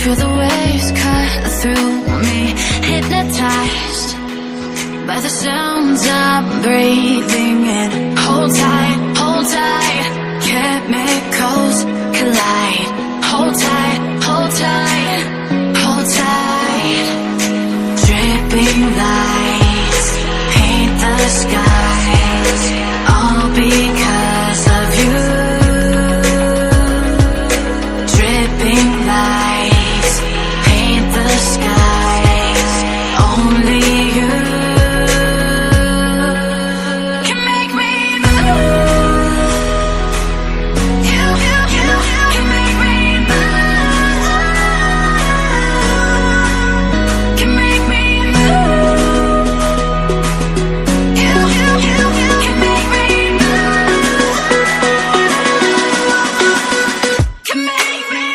Feel the waves cut through me, hypnotized by the sounds I'm breathing in. Hold tight, hold tight, chemicals collide. Hold tight, hold tight, hold tight. Dripping lights paint the skies, all because of you. Dripping lights paint the skies, only you can make me move. You can make me move. Can make me move. You can make me move. Can make me.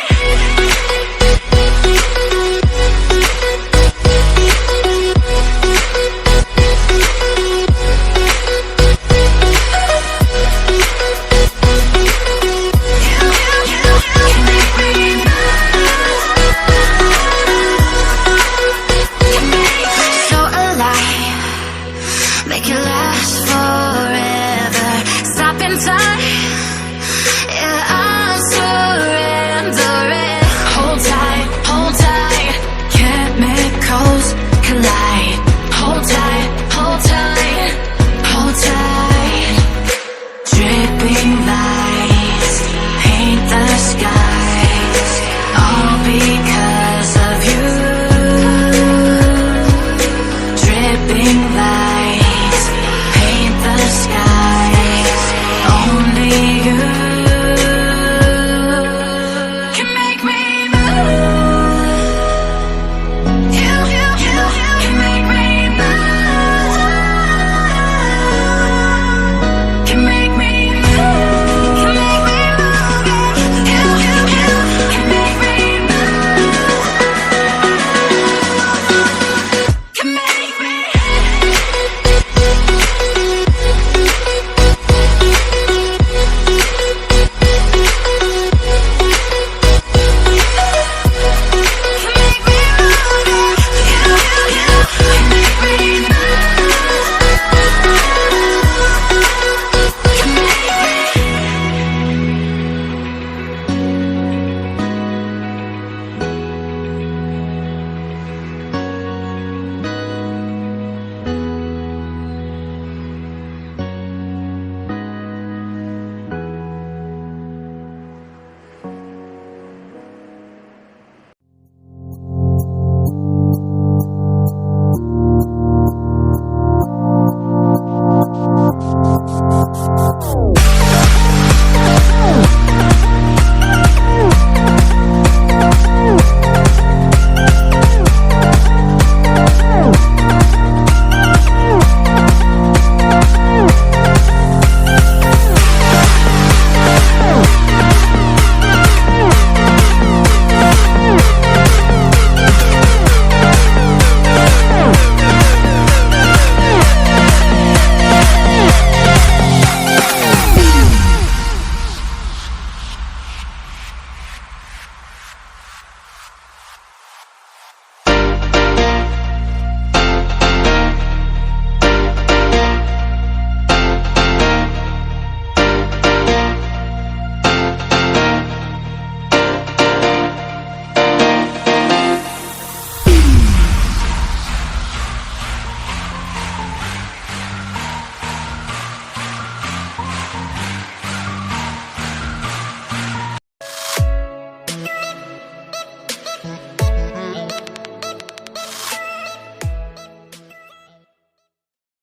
So alive, make it last forever. Stop in time.